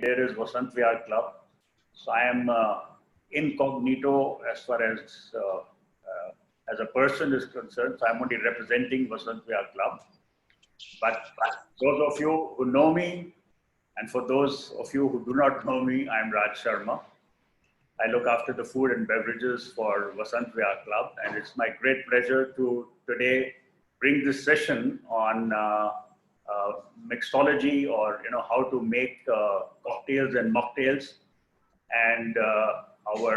there is Vasant Vihar Club. So I am incognito as far as a person is concerned. So I'm only representing Vasant Vihar Club. But those of you who know me, and for those of you who do not know me, I'm Raj Sharma. I look after the food and beverages for Vasant Vihar Club, and it's my great pleasure to today bring this session on mixology, or how to make cocktails and mocktails. And our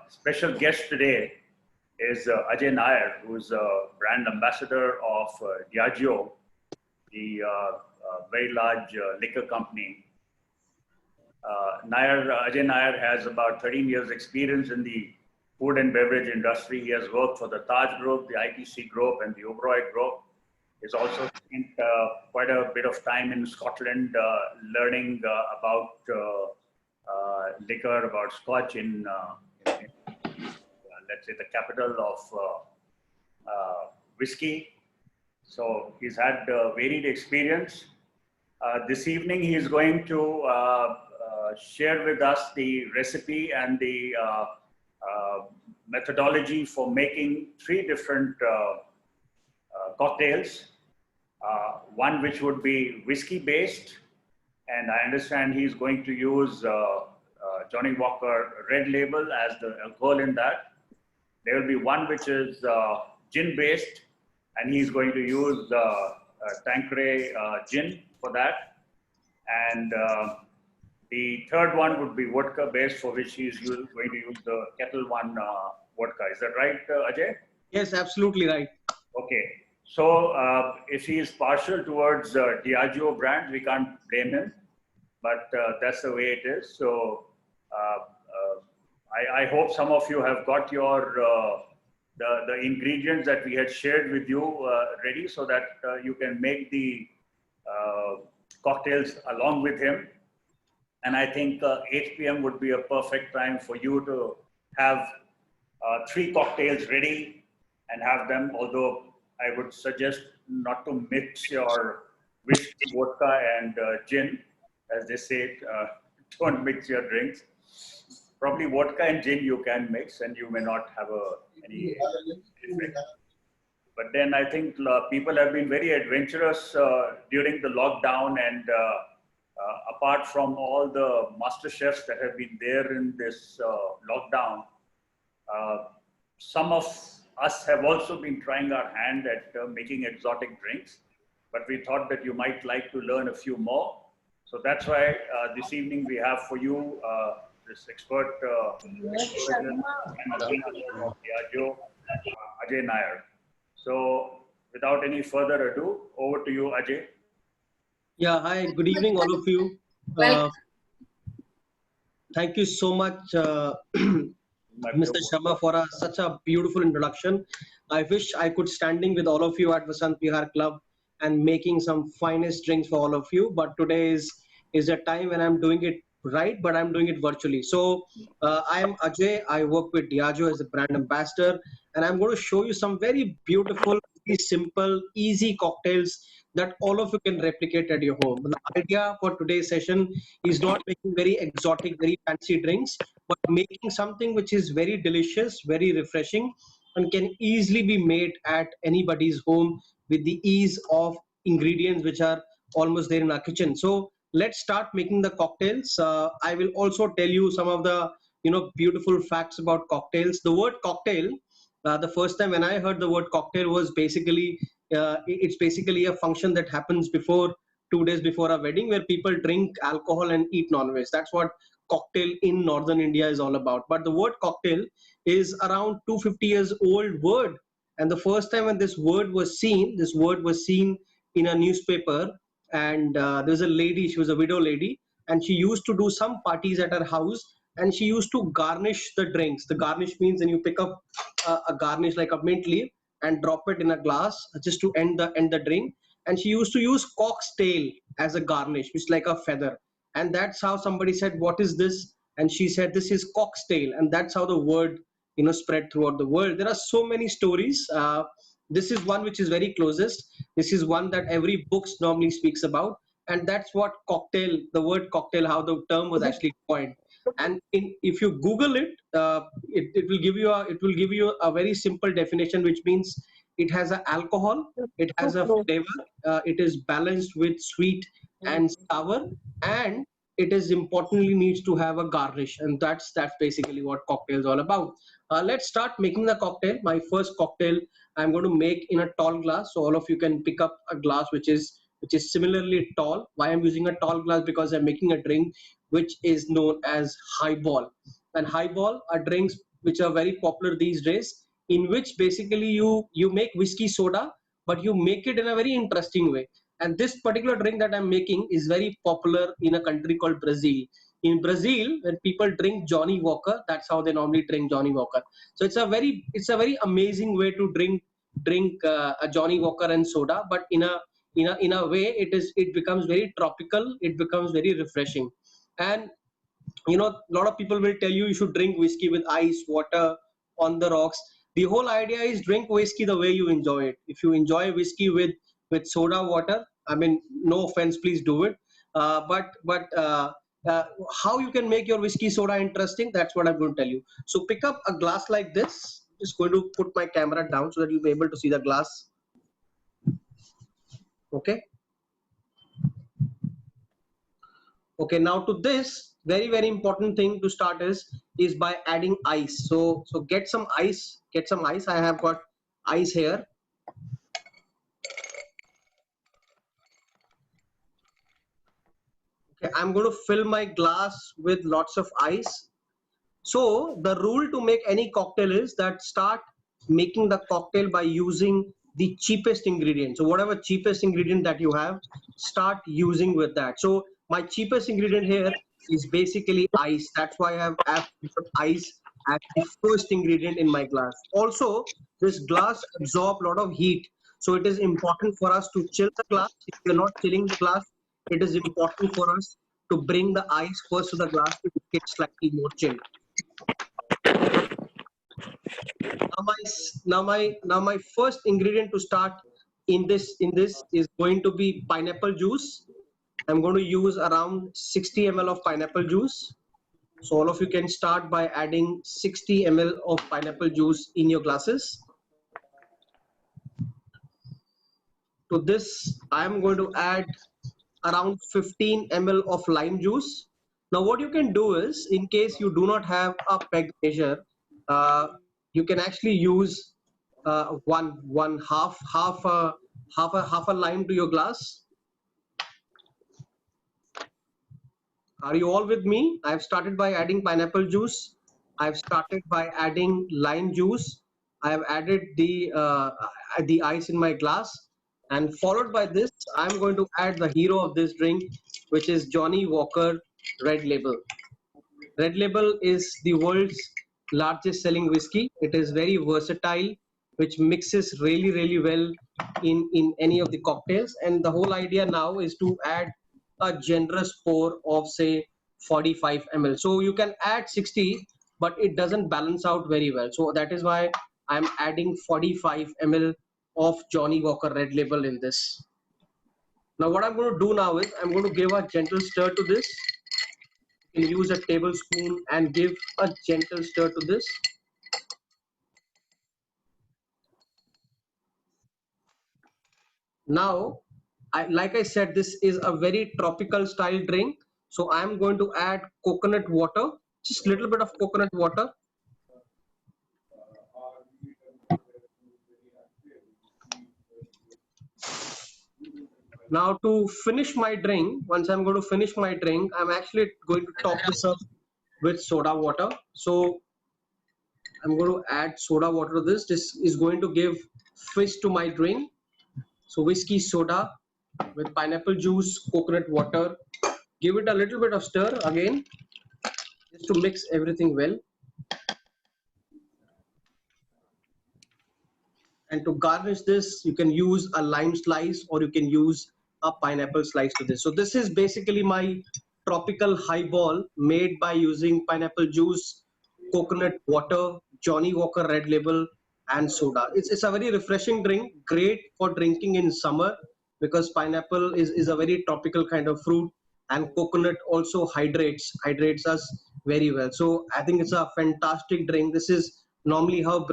special guest today is Ajay Nair, who is a brand ambassador of Diageo, the very large liquor company. Ajay Nair has about 13 years experience in the food and beverage industry. He has worked for the Taj Group, the ITC Group, and the Oberoi Group. He's also spent quite a bit of time in Scotland learning about liquor, about Scotch in let's say, the capital of whiskey. So he's had varied experience. This evening, he is going to share with us the recipe and the methodology for making 3 different cocktails. One which would be whiskey based, and I understand he's going to use Johnnie Walker Red Label as the alcohol in that. There will be one which is gin based, and he's going to use Tanqueray gin for that. And the third one would be vodka based, for which he's going to use the Kettle One vodka. Is that right, Ajay? Yes, absolutely right. Okay. So if he is partial towards Diageo brand, we can't blame him, but that's the way it is. So I hope some of you have got your the ingredients that we had shared with you ready, so that you can make the cocktails along with him. And I think 8 p.m. would be a perfect time for you to have 3 cocktails ready and have them, although I would suggest not to mix your whiskey, vodka, and gin, as they say. Don't mix your drinks. Probably vodka and gin you can mix, and you may not have any effect. But then I think people have been very adventurous during the lockdown, and apart from all the master chefs that have been there in this lockdown, some of us have also been trying our hand at making exotic drinks, but we thought that you might like to learn a few more. So that's why this evening we have for you this expert Diageo, Ajay Nair. So without any further ado, over to you, Ajay. Yeah, hi, good evening, all of you. Thank you so much, Mr. Sharma, for such a beautiful introduction. I wish I could standing with all of you at Vasant Vihar Club and making some finest drinks for all of you. But today is a time when I'm doing it right, but I'm doing it virtually. So I am Ajay. I work with Diageo as a brand ambassador, and I'm going to show you some very beautiful, very simple, easy cocktails that all of you can replicate at your home. The idea for today's session is not making very exotic, very fancy drinks, but making something which is very delicious, very refreshing, and can easily be made at anybody's home with the ease of ingredients which are almost there in our kitchen. So let's start making the cocktails. I will also tell you some of the beautiful facts about cocktails. The word cocktail, the first time when I heard the word cocktail was basically it's basically a function that happens before 2 days before a wedding, where people drink alcohol and eat non-veg. That's what cocktail in northern India is all about. But the word cocktail is around 250 years old word, and the first time when this word was seen in a newspaper. And there was a lady, she was a widow lady, and she used to do some parties at her house, and she used to garnish the drinks. The garnish means when you pick up a garnish like a mint leaf and drop it in a glass just to end the drink. And she used to use cock's tail as a garnish, which is like a feather. And that's how somebody said, "What is this?" And she said, "This is cock's tail." And that's how the word spread throughout the world. There are so many stories. This is one which is very closest. This is one that every book normally speaks about. and that's what cocktail, the word cocktail, how the term was actually coined. And if you Google it, it will give you a very simple definition, which means it has an alcohol, it has a flavor, it is balanced with sweet and sour, and it is importantly needs to have a garnish, and that's basically what cocktail is all about. Let's start making the cocktail. My first cocktail I'm going to make in a tall glass, so all of you can pick up a glass which is similarly tall. Why I'm using a tall glass? Because I'm making a drink which is known as highball. And highball are drinks which are very popular these days, in which basically you make whiskey soda, but you make it in a very interesting way. And this particular drink that I'm making is very popular in a country called Brazil. In Brazil, when people drink Johnny Walker, that's how they normally drink Johnny Walker. So it's a very amazing way to drink a Johnny Walker and soda, but in a way it becomes very tropical, it becomes very refreshing. And a lot of people will tell you should drink whiskey with ice water on the rocks. The whole idea is drink whiskey the way you enjoy it. If you enjoy whiskey with soda water, I mean, no offense, please do it. But how you can make your whiskey soda interesting, that's what I'm going to tell you. So pick up a glass like this. Just going to put my camera down so that you'll be able to see the glass. Okay. Okay, now to this, very important thing to start is by adding ice. So get some ice, I have got ice here. Okay, I'm going to fill my glass with lots of ice. So the rule to make any cocktail is that start making the cocktail by using the cheapest ingredient. So whatever cheapest ingredient that you have, start using with that. So my cheapest ingredient here is basically ice. That's why I have put ice as the first ingredient in my glass. Also, this glass absorbs a lot of heat. So it is important for us to chill the glass. If you're not chilling the glass, it is important for us to bring the ice first to the glass to make it slightly more chilled. Now my first ingredient to start in this is going to be pineapple juice. I'm going to use around 60 ml of pineapple juice. So all of you can start by adding 60 ml of pineapple juice in your glasses. To this, I'm going to add around 15 ml of lime juice. Now what you can do is, in case you do not have a peg measure, you can actually use half a lime to your glass. Are you all with me? I've started by adding pineapple juice. I've started by adding lime juice. I've added the ice in my glass, and followed by this, I'm going to add the hero of this drink, which is Johnny Walker Red Label. Red Label is the world's largest selling whiskey. It is very versatile, which mixes really well in any of the cocktails. And the whole idea now is to add a generous pour of say 45 ml. So you can add 60, but it doesn't balance out very well. So that is why I'm adding 45 ml of Johnny Walker Red Label in this. Now what I'm going to do now is I'm going to give a gentle stir to this. You can use a tablespoon and give a gentle stir to this. Now, like I said, this is a very tropical style drink. So I'm going to add coconut water, just a little bit of coconut water. Now to finish my drink, once I'm going to finish my drink, I'm actually going to top this up with soda water. So I'm going to add soda water to this. This is going to give fizz to my drink. So whiskey soda with pineapple juice, coconut water. Give it a little bit of stir again, just to mix everything well. And to garnish this, you can use a lime slice or you can use a pineapple slice to this. So this is basically my tropical highball made by using pineapple juice, coconut water, Johnny Walker Red Label, and soda. It's a very refreshing drink, great for drinking in summer, because pineapple is a very tropical kind of fruit, and coconut also hydrates us very well. So I think it's a fantastic drink. This is normally how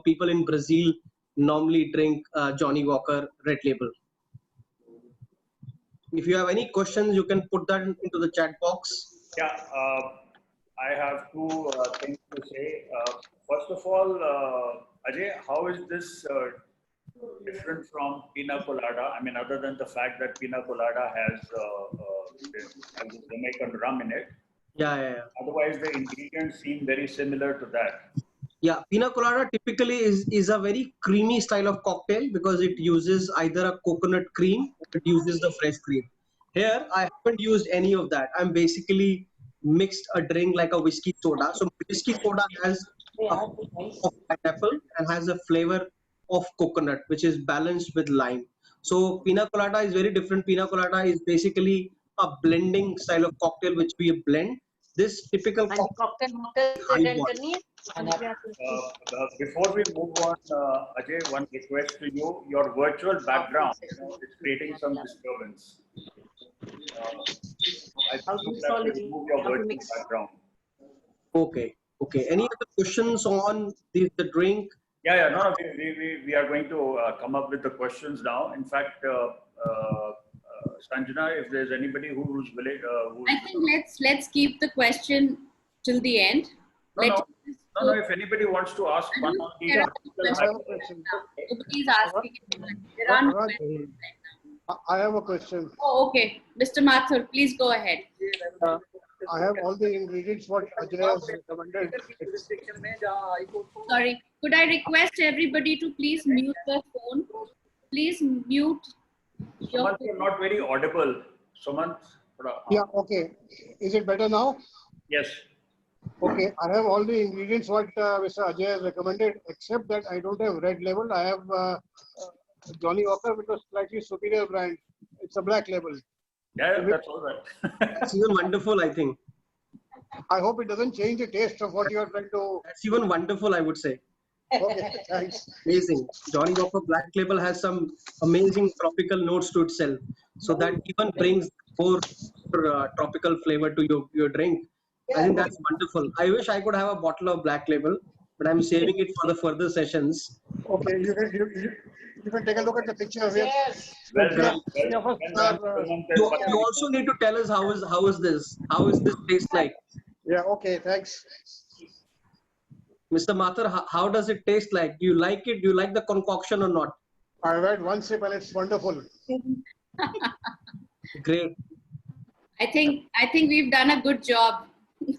people in Brazil normally drink Johnny Walker Red Label. If you have any questions, you can put that into the chat box. Yeah, I have two things to say. First of all, Ajay, how is this different from pina colada? I mean, other than the fact that pina colada has Jamaican rum in it. Yeah. Otherwise, the ingredients seem very similar to that. Yeah, pina colada typically is a very creamy style of cocktail because it uses either a coconut cream or it uses the fresh cream. Here, I haven't used any of that. I'm basically mixed a drink like a whiskey soda. So whiskey soda has a flavor of pineapple and has a flavor of coconut, which is balanced with lime. So pina colada is very different. Pina colada is basically a blending style of cocktail which we blend. This typical cocktail highball. Before we move on, Ajay, one request to you. Your virtual background is creating some disturbance. I think you have to remove your virtual background. Okay. Any other questions on the drink? Yeah. No, we are going to come up with the questions now. In fact, Sanjana, if there's anybody who's willing, I think let's keep the question till the end. No. If anybody wants to ask one of these, nobody's asking. There are no questions right now. I have a question. Oh, okay. Mr. Mathur, please go ahead. I have all the ingredients what Ajay has recommended. Sorry. Could I request everybody to please mute their phone? Please mute your Sumant, you're not very audible. Sumant. Yeah, okay. Is it better now? Yes. Okay, I have all the ingredients what Mr. Ajay has recommended, except that I don't have Red Label. I have Johnny Walker, which was slightly superior brand. It's a Black Label. Yeah, that's all right. That's even wonderful, I think. I hope it doesn't change the taste of what you are trying to. That's even wonderful, I would say. Okay, thanks. Amazing. Johnny Walker Black Label has some amazing tropical notes to itself. So that even brings more tropical flavor to your drink. I think that's wonderful. I wish I could have a bottle of Black Label, but I'm saving it for the further sessions. Okay, you can take a look at the picture here. You also need to tell us how is this taste like? Yeah, okay, thanks. Mr. Mathur, how does it taste like? Do you like it? Do you like the concoction or not? I've had one sip and it's wonderful. Great. I think we've done a good job.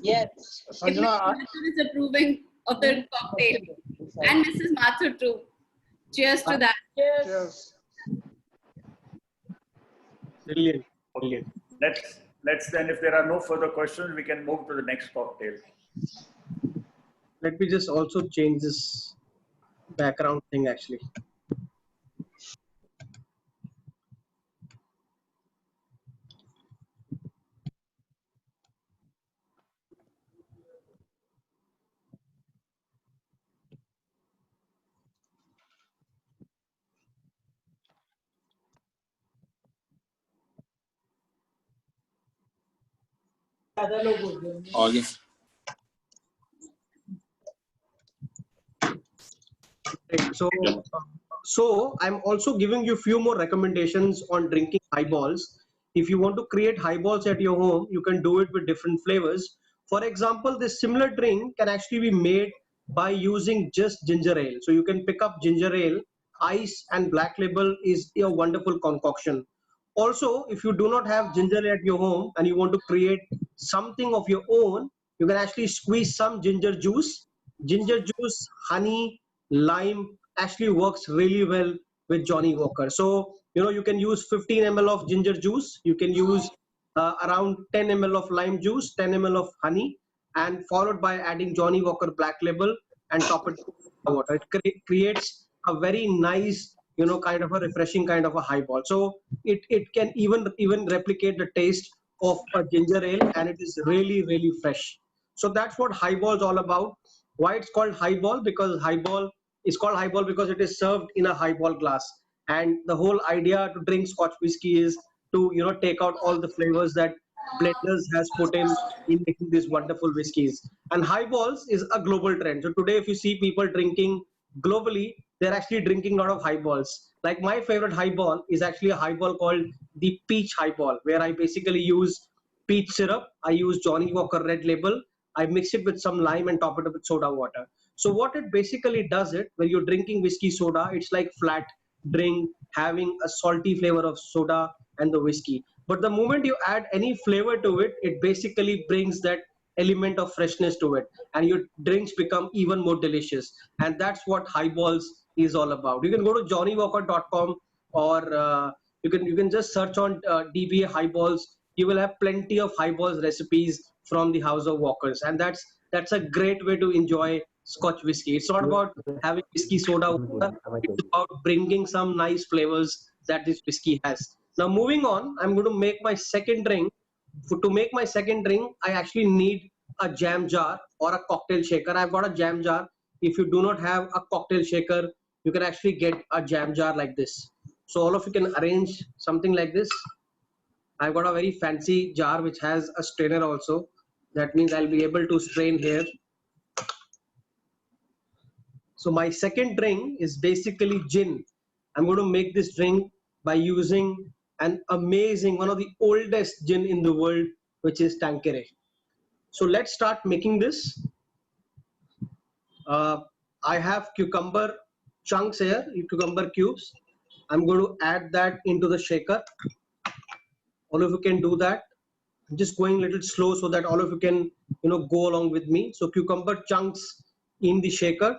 Yes. Sanjana, Mathur is approving of the cocktail, and Mrs. Mathur too. Cheers to that. cheers. Brilliant. Let's then, if there are no further questions, we can move to the next cocktail. Let me just also change this background thing actually. आगे So I'm also giving you a few more recommendations on drinking highballs. If you want to create highballs at your home, you can do it with different flavors. For example, this similar drink can actually be made by using just ginger ale. So you can pick up ginger ale, ice, and Black Label is a wonderful concoction. Also, if you do not have ginger ale at your home and you want to create something of your own, you can actually squeeze some ginger juice. Ginger juice, honey, lime actually works really well with Johnny Walker. So, you can use 15 ml of ginger juice. You can use around 10 ml of lime juice, 10 ml of honey, and followed by adding Johnny Walker Black Label and top it with water. It creates a very nice, kind of a refreshing kind of a highball. So it can even replicate the taste of a ginger ale, and it is really, really fresh. So that's what highball is all about. Why it's called highball? Because highball is called highball because it is served in a highball glass. And the whole idea to drink Scotch whiskey is to take out all the flavors that blenders has put in making these wonderful whiskeys. And highballs is a global trend. So today, if you see people drinking globally, they're actually drinking a lot of highballs. Like my favorite highball is actually a highball called the peach highball, where I basically use peach syrup. I use Johnny Walker Red Label. I mix it with some lime and top it up with soda water. So what it basically does it when you're drinking whiskey soda, it's like flat drink having a salty flavor of soda and the whiskey. But the moment you add any flavor to it, it basically brings that element of freshness to it, and your drinks become even more delicious. And that's what highballs is all about. You can go to johnnywalker.com, or you can just search on DBA highballs. You will have plenty of highballs recipes from the House of Walkers, and that's a great way to enjoy Scotch whiskey. It's not about having whiskey soda water. It's about bringing some nice flavors that this whiskey has. Now, moving on, I'm going to make my second drink. To make my second drink, I actually need a jam jar or a cocktail shaker. I've got a jam jar. If you do not have a cocktail shaker, you can actually get a jam jar like this. So all of you can arrange something like this. I've got a very fancy jar which has a strainer also. That means I'll be able to strain here. So my second drink is basically gin. I'm going to make this drink by using an amazing, one of the oldest gin in the world, which is Tanqueray. So let's start making this. I have cucumber chunks here, cucumber cubes. I'm going to add that into the shaker. All of you can do that. I'm just going a little slow so that all of you can, go along with me. So cucumber chunks in the shaker.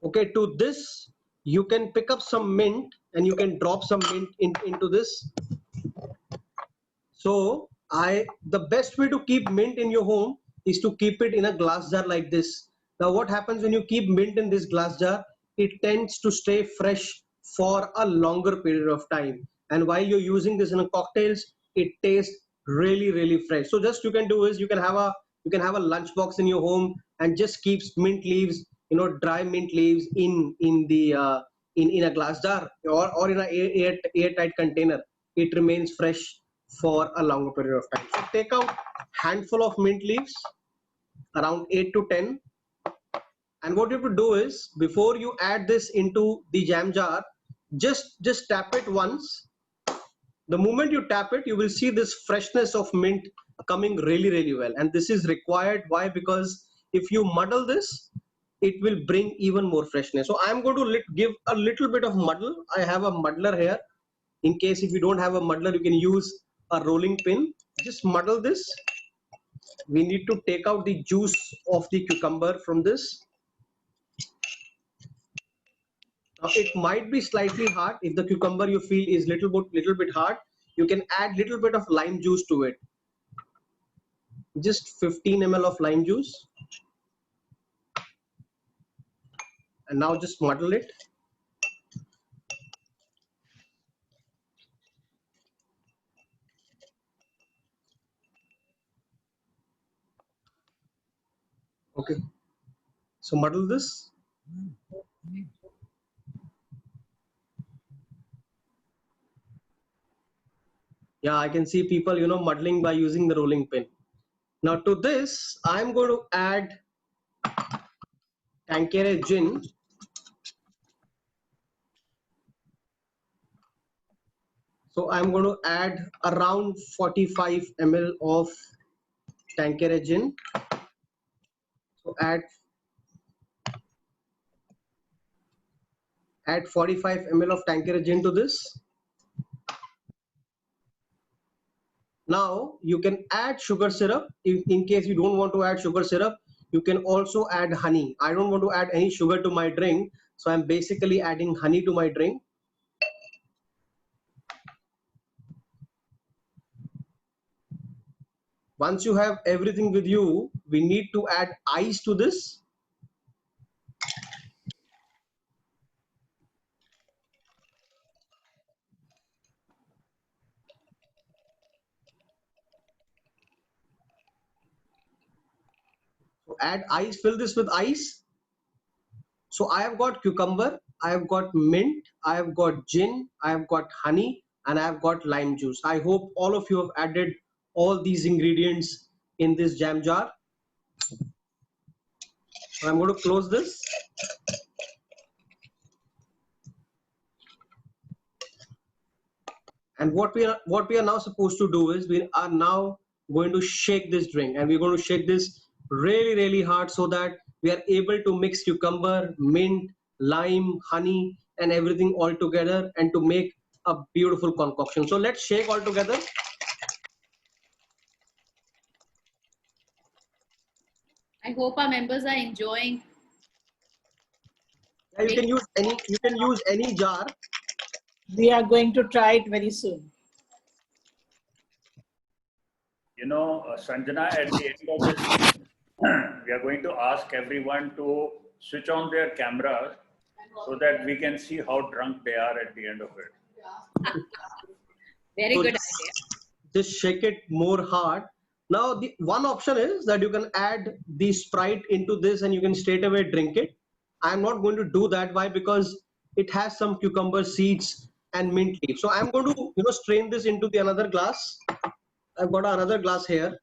Okay, to this, you can pick up some mint and you can drop some mint into this. So the best way to keep mint in your home is to keep it in a glass jar like this. Now what happens when you keep mint in this glass jar? It tends to stay fresh for a longer period of time. And while you're using this in a cocktails, it tastes really, really fresh. So just you can do is you can have a lunch box in your home and just keep mint leaves, dry mint leaves in a glass jar or in a airtight container. It remains fresh for a longer period of time. So take out handful of mint leaves, around 8 to 10. And what you have to do is, before you add this into the jam jar, just tap it once. The moment you tap it, you will see this freshness of mint coming really, really well. And this is required. Why? Because if you muddle this, it will bring even more freshness. So I'm going to give a little bit of muddle. I have a muddler here. In case if you don't have a muddler, you can use a rolling pin. Just muddle this. We need to take out the juice of the cucumber from this. Now it might be slightly hard. If the cucumber you feel is little bit hard, you can add little bit of lime juice to it. Just 15 ml of lime juice. And now just muddle it. Okay. So muddle this. Yeah, I can see people, muddling by using the rolling pin. Now to this, I'm going to add Tanqueray gin. So I'm going to add around 45 ml of Tanqueray gin. So add 45 ml of Tanqueray gin to this. Now you can add sugar syrup. In case you don't want to add sugar syrup, you can also add honey. I don't want to add any sugar to my drink, so I'm basically adding honey to my drink. Once you have everything with you, we need to add ice to this. add ice, fill this with ice. So I have got cucumber, I have got mint, I have got gin, I have got honey, and I have got lime juice. I hope all of you have added all these ingredients in this jam jar. I'm going to close this. And what we are now supposed to do is we are now going to shake this drink, and we're going to shake this really hard so that we are able to mix cucumber, mint, lime, honey, and everything all together and to make a beautiful concoction. So let's shake all together. I hope our members are enjoying. Yeah, you can use any jar. We are going to try it very soon. You know, Sanjana, at the end of this, we are going to ask everyone to switch on their cameras so that we can see how drunk they are at the end of it. Very So good idea. just shake it more hard. Now the one option is that you can add the Sprite into this and you can straight away drink it. I'm not going to do that. Why? Because it has some cucumber seeds and mint leaves. So I'm going to strain this into the another glass. I've got another glass here.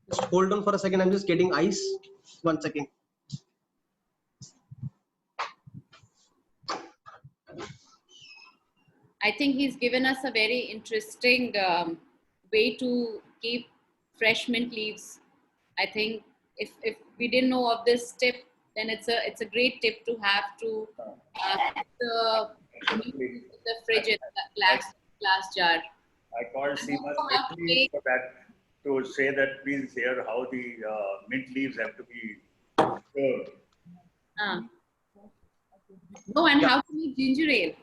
Just hold on for a second. I'm just getting ice. 1 second. I think he's given us a very interesting way to keep fresh mint leaves. I think if we didn't know of this tip, then it's a great tip to have to put the fridge in the glass jar. I called Seema quickly for that, to say that please hear how the mint leaves have to be served. No, and how to make ginger ale.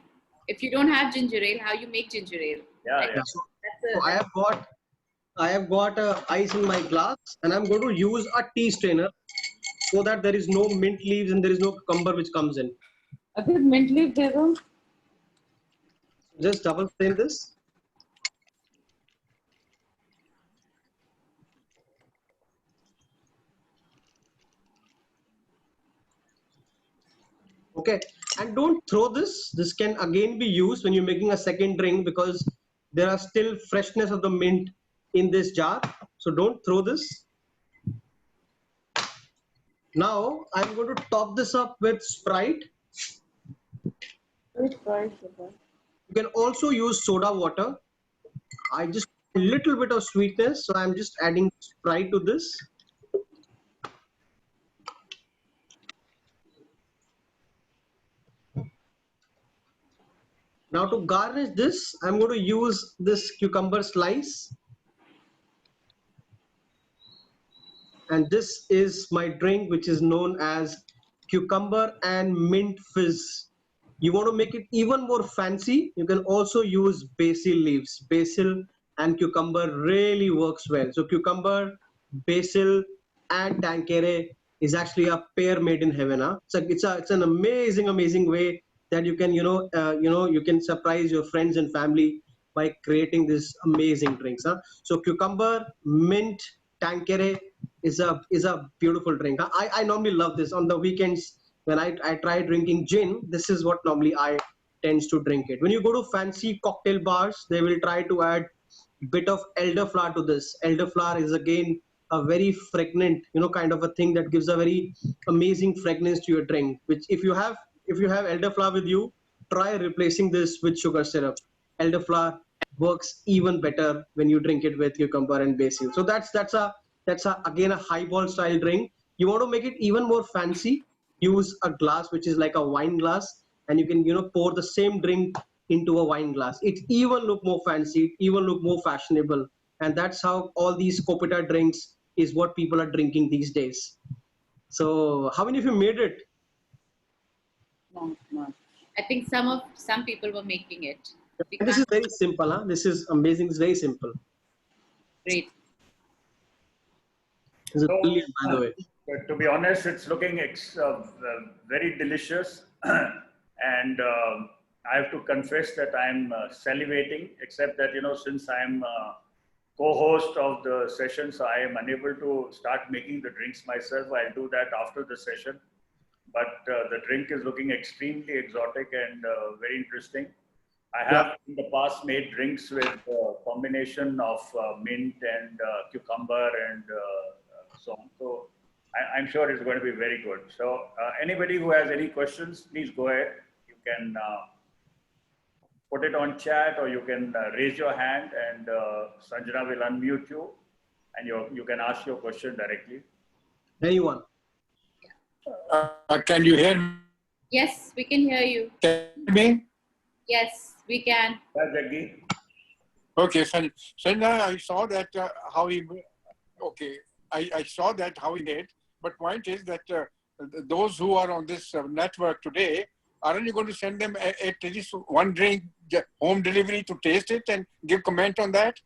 If you don't have ginger ale, how you make ginger ale? Yeah, yeah. So I have got ice in my glass, and I'm going to use a tea strainer so that there is no mint leaves and there is no cucumber which comes in. Mint leaf, Just double strain this. Okay, and don't throw this. This can again be used when you're making a second drink because there are still freshness of the mint in this jar. So don't throw this. Now I'm going to top this up with Sprite. You can also use soda water. I just a little bit of sweetness, so I'm just adding Sprite to this. Now to garnish this, I'm going to use this cucumber slice. And this is my drink, which is known as cucumber and mint fizz. You want to make it even more fancy, you can also use basil leaves. Basil and cucumber really works well. So cucumber, basil, and Tanqueray is actually a pair made in heaven. Huh? So it's an amazing way that you can you can surprise your friends and family by creating this amazing drinks. Huh? So cucumber, mint, Tanqueray is a beautiful drink. I normally love this on the weekends when I try drinking gin. This is what normally I tends to drink it. When you go to fancy cocktail bars, they will try to add bit of elderflower to this. Elderflower is again a very fragrant, kind of a thing that gives a very amazing fragrance to your drink. Which if you have elderflower with you, try replacing this with sugar syrup. Elderflower works even better when you drink it with cucumber and basil. So that's again a highball style drink. You want to make it even more fancy, use a glass which is like a wine glass, and you can pour the same drink into a wine glass. It even look more fancy, even look more fashionable, and that's how all these Copita drinks is what people are drinking these days. So how many of you made it? No. I think some people were making it. And this is very simple. Huh? This is amazing. It's very simple. Great. It's brilliant, by the way. To be honest, it's looking very delicious. And I have to confess that I'm salivating, except that, since I'm co-host of the session, so I am unable to start making the drinks myself. I'll do that after the session. But the drink is looking extremely exotic and very interesting. I have in the past made drinks with a combination of mint and cucumber and so on. So I'm sure it's going to be very good. So anybody who has any questions, please go ahead. You can put it on chat, or you can raise your hand, and Sanjana will unmute you, and you can ask your question directly. Anyone? Can you hear me? Yes, we can hear you. Yes, we can. Yeah, Jaggi. Okay, Sanjana, I saw that how he. Okay, I saw that how he made. But point is that those who are on this network today, aren't you going to send them at least one drink home delivery to taste it and give comment on that?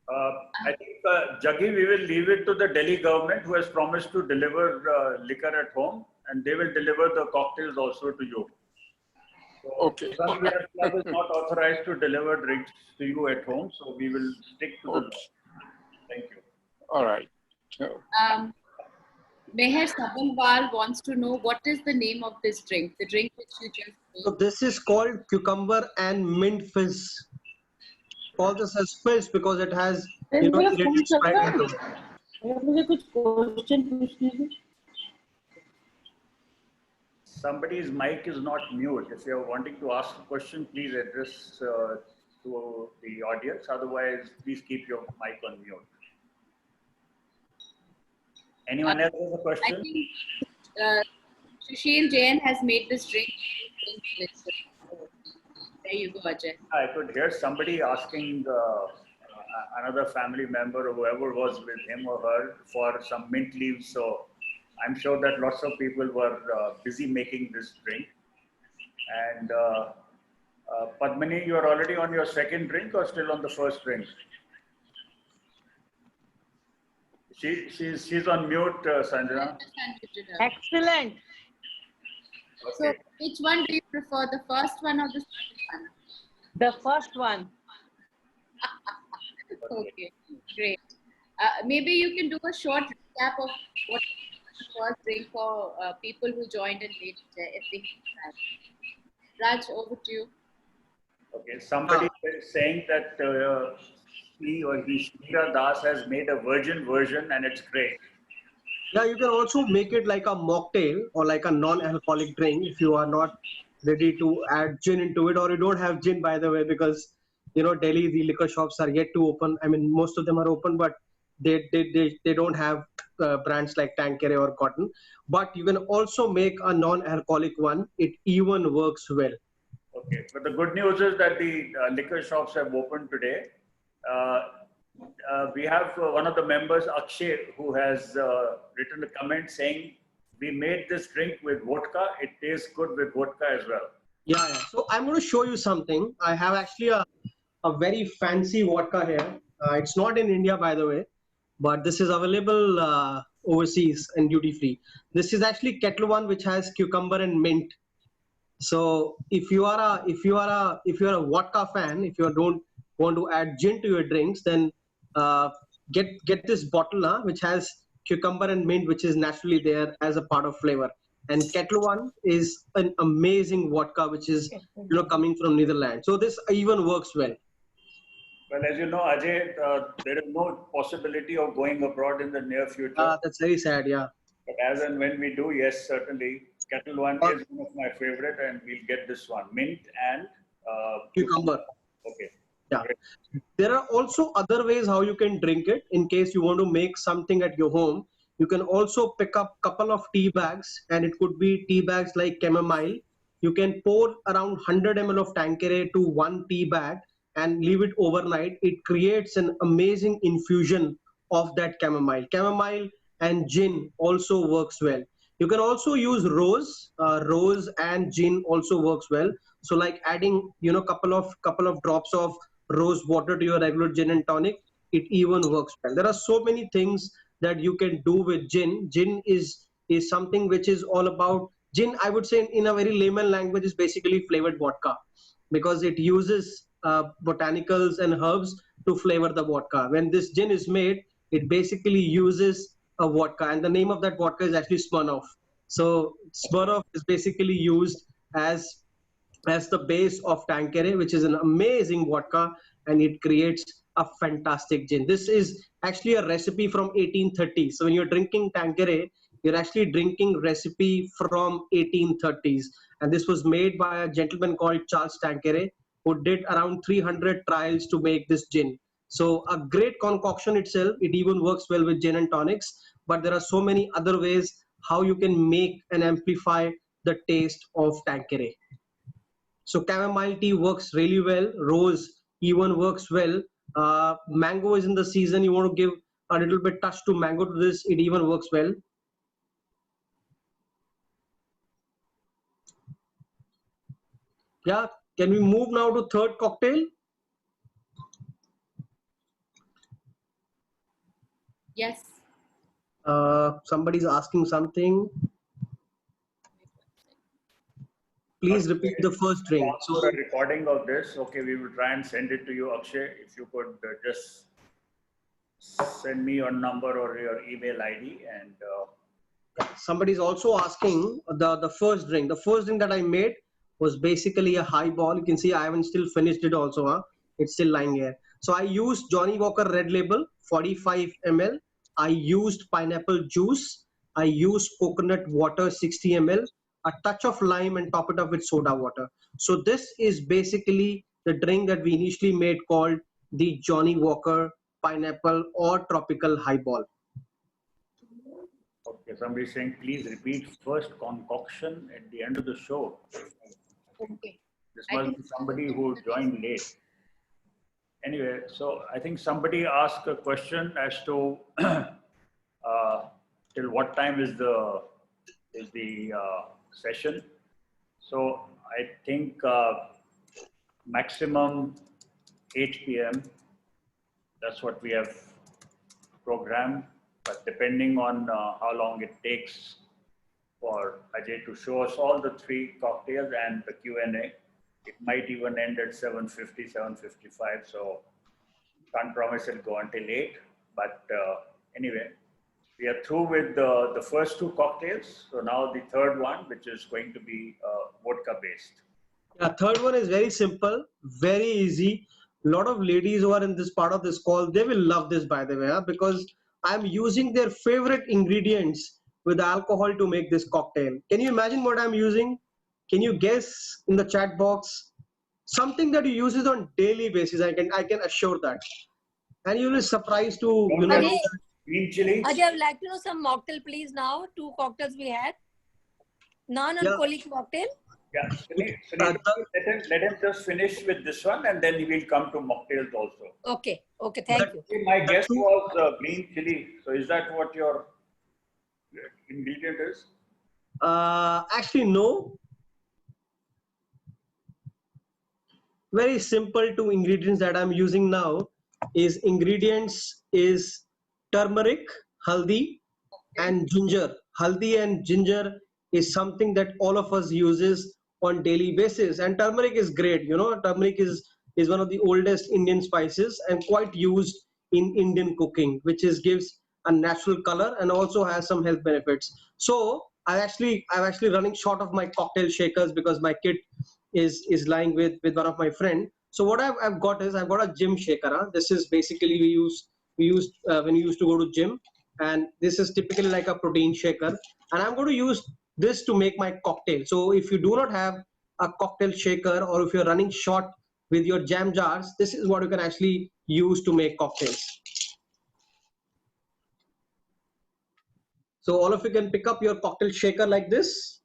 I think, Jaggi, we will leave it to the Delhi government, who has promised to deliver liquor at home, and they will deliver the cocktails also to you. So, Okay. Club is not authorized to deliver drinks to you at home, so we will stick to the law. Thank you. All right. Meher Sabanwal wants to know what is the name of this drink, the drink which you just So made. this is called cucumber and mint fizz. Call this as fizz because it has, irritated Sprite into it. मुझे कुछ question पूछने थे. Somebody's mic is not mute. If you're wanting to ask a question, please address to the audience. Otherwise, please keep your mic on mute. Anyone else has a I question? think Sushil Jain has made this drink. There you go, Ajay. I could hear somebody asking another family member or whoever was with him or her for some mint leaves. So I'm sure that lots of people were busy making this drink. And Padmini, you're already on your second drink or still on the first drink? She's on mute, Sanjana. Excellent. So, which one do you prefer, the first one or the second one? The first one. Okay, great. Maybe you can do a short recap of what was drink for people who joined in late, if they have time. Raj, over to you. Okay, somebody is saying that he or he, Shmira Das, has made a virgin version and it's great. Yeah, you can also make it like a mocktail or like a non-alcoholic drink if you are not ready to add gin into it, or you don't have gin, by the way, because Delhi, the liquor shops are yet to open. I mean, most of them are open, but they don't have brands like Tanqueray or Cotton. But you can also make a non-alcoholic one. It even works well. Okay, but the good news is that the liquor shops have opened today. We have one of the members, Akshay, who has written a comment saying, we made this drink with vodka. It tastes good with vodka as well. Yeah. So I'm going to show you something. I have actually a very fancy vodka here. It's not in India, by the way, but this is available overseas and duty free. This is actually Kettle One, which has cucumber and mint. So if you are a vodka fan, if you don't want to add gin to your drinks, then get this bottle which has cucumber and mint, which is naturally there as a part of flavor. And Kettle One is an amazing vodka, which is coming from Netherlands. So this even works well. Well, as you know, Ajay, there is no possibility of going abroad in the near future. That's very sad, yeah. But as and when we do, yes, certainly. Kettle One is one of my favorite, and we'll get this one, mint and Cucumber. Okay. Yeah. Great. There are also other ways how you can drink it. In case you want to make something at your home, you can also pick up a couple of tea bags, and it could be tea bags like chamomile. You can pour around 100 ml of Tanqueray to one tea bag and leave it overnight. It creates an amazing infusion of that chamomile. Chamomile and gin also works well. You can also use rose. Rose and gin also works well. So like adding, couple of drops of rose water to your regular gin and tonic, it even works well. There are so many things that you can do with gin. Gin is something which is all about gin. I would say in a very layman language is basically flavored vodka, because it uses botanicals and herbs to flavor the vodka. When this gin is made, it basically uses a vodka, and the name of that vodka is actually Smirnoff. So Smirnoff is basically used as the base of Tanqueray, which is an amazing vodka, and it creates a fantastic gin. This is actually a recipe from 1830s. So when you're drinking Tanqueray, you're actually drinking recipe from 1830s. And this was made by a gentleman called Charles Tanqueray, who did around 300 trials to make this gin. So a great concoction itself. It even works well with gin and tonics, but there are so many other ways how you can make and amplify the taste of Tanqueray. So chamomile tea works really well. Rose even works well. Mango is in the season. You want to give a little bit touch to mango to this. It even works well. Yeah. Can we move now to third cocktail? Yes. Somebody's asking something. Please repeat the first drink. So the recording of this, okay, we will try and send it to you, Akshay. If you could just send me your number or your email ID, and somebody's also asking the first drink. The first drink that I made was basically a highball. You can see I haven't still finished it also. Huh? It's still lying here. So I used Johnnie Walker Red Label, 45 ml. I used pineapple juice. I used coconut water, 60 ml. A touch of lime and top it up with soda water. So this is basically the drink that we initially made called the Johnnie Walker Pineapple or Tropical Highball. okay, somebody's saying please repeat first concoction at the end of the show. Okay. This must be somebody who joined late. Anyway, so I think somebody asked a question as to till what time is the session. So I think maximum 8 p.m. That's what we have programmed. But depending on how long it takes for Ajay to show us all the three cocktails and the Q&A, it might even end at 7:50, 7:55. So can't promise it'll go until 8. But anyway, we are through with the first two cocktails. So now the third one, which is going to be vodka based. Yeah, third one is very simple, very easy. A lot of ladies who are in this part of this call, they will love this, by the way, because I'm using their favorite ingredients with alcohol to make this cocktail. Can you imagine what I'm using? Can you guess in the chat box? Something that you use it on daily basis. I can assure that, and you will be surprised to Ajay, green chili. Ajay, I would like to know some mocktail, please. Now, 2 cocktails we had. Non-alcoholic mocktail. Yeah, let him just finish with this one, and then he will come to mocktails also. Okay, okay, thank you. My guess was green chili. So is that what your ingredient is? Actually, no. Very simple 2 ingredients that I'm using now is turmeric, haldi, and ginger. Haldi and ginger is something that all of us uses on daily basis, and turmeric is great. You know, turmeric is one of the oldest Indian spices and quite used in Indian cooking, which gives a natural color and also has some health benefits. So I'm actually running short of my cocktail shakers because my kit is lying with one of my friend. So what I've got a gym shaker. Huh? This is basically we used when we used to go to gym, and this is typically like a protein shaker, and I'm going to use this to make my cocktail. So if you do not have a cocktail shaker, or if you're running short with your jam jars, this is what you can actually use to make cocktails. So all of you can pick up your cocktail shaker like this.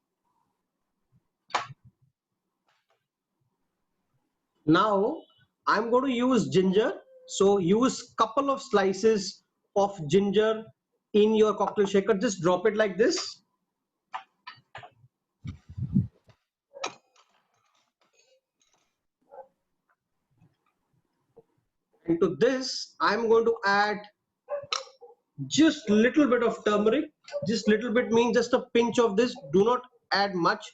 Now I'm going to use ginger. So use couple of slices of ginger in your cocktail shaker. Just drop it like this. And to this, I'm going to add just little bit of turmeric. Just little bit means just a pinch of this. Do not add much,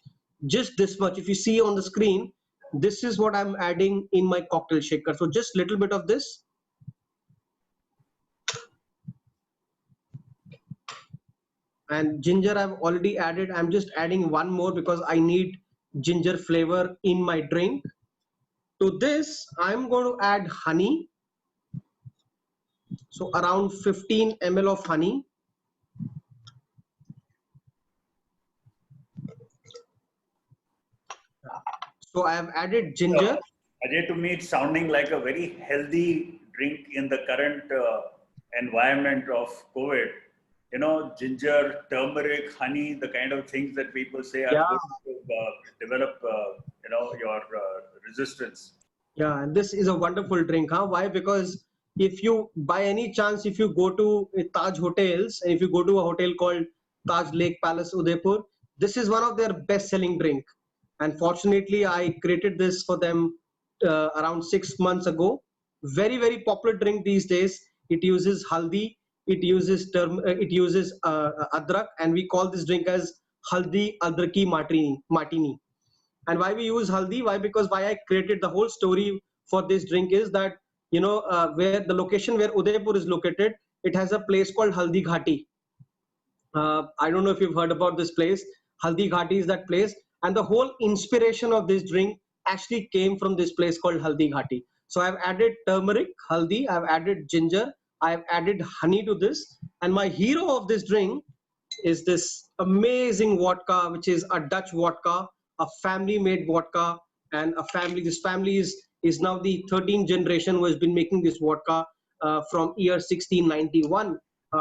just this much. If you see on the screen, this is what I'm adding in my cocktail shaker. So just little bit of this. And ginger I've already added. I'm just adding one more because I need ginger flavor in my drink. To this, I'm going to add honey. So around 15 ml of honey. So I have added ginger. Ajay, to me, it's sounding like a very healthy drink in the current environment of COVID. You know, ginger, turmeric, honey, the kind of things that people say are Yeah. good to develop, your resistance. Yeah, and this is a wonderful drink, huh? Why? Because if you, by any chance, if you go to Taj Hotels, and if you go to a hotel called Taj Lake Palace Udaipur, this is one of their best-selling drink. And fortunately, I created this for them around 6 months ago. Very, very popular drink these days. It uses haldi, it uses adrak, and we call this drink as haldi adraki martini. And why we use haldi? Why? Because why I created the whole story for this drink is that, where the location where Udaipur is located, it has a place called Haldi Ghati. I don't know if you've heard about this place. Haldi Ghati is that place, and the whole inspiration of this drink actually came from this place called Haldi Ghati. So I've added turmeric, haldi, I've added ginger, I've added honey to this, and my hero of this drink is this amazing vodka, which is a Dutch vodka, a family-made vodka, and this family is now the 13th generation who has been making this vodka from year 1691.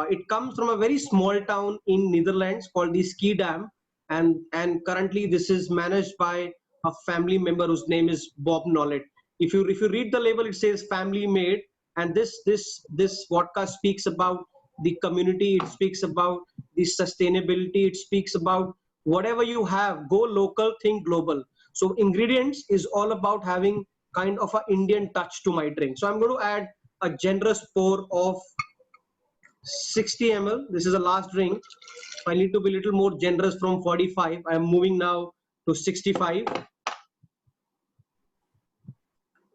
It comes from a very small town in Netherlands called the Schiedam, and currently this is managed by a family member whose name is Bob Nollet. If you read the label, it says family made, and this vodka speaks about the community. It speaks about the sustainability. It speaks about whatever you have, go local, think global. So ingredients is all about having kind of an Indian touch to my drink. So I'm going to add a generous pour of 60 ml. This is the last drink. I need to be a little more generous from 45. I am moving now to 65.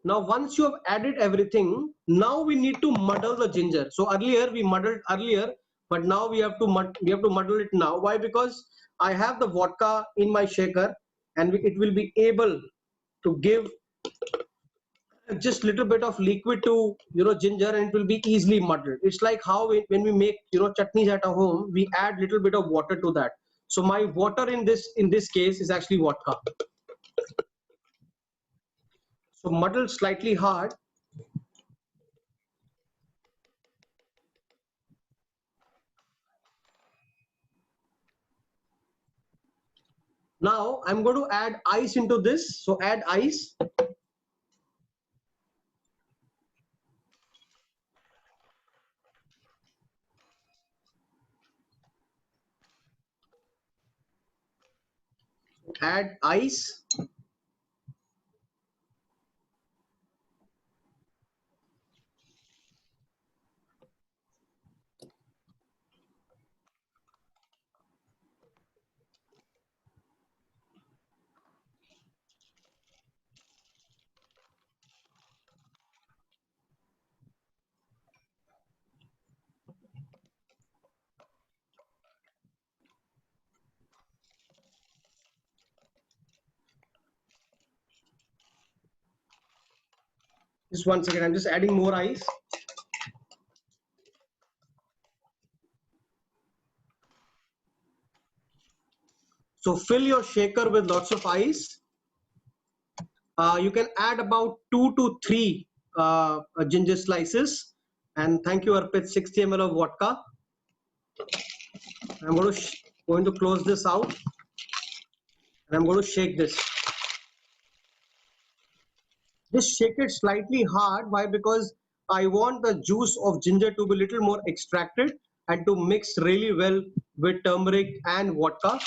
Now, once you have added everything, now we need to muddle the ginger. So earlier we muddled earlier, but now we have to muddle it now. Why? Because I have the vodka in my shaker, and it will be able to give just little bit of liquid to ginger, and it will be easily muddled. It's like how when we make chutneys at our home, we add little bit of water to that. So my water in this case is actually vodka. So muddle slightly hard. Now I'm going to add ice into this. So add ice. Add ice. Just one second, I'm just adding more ice. So fill your shaker with lots of ice. You can add about 2 to 3 ginger slices. And thank you, Arpit. 60 ml of vodka. I'm going to close this out, and I'm going to shake this. Just shake it slightly hard. Why? Because I want the juice of ginger to be a little more extracted and to mix really well with turmeric and vodka.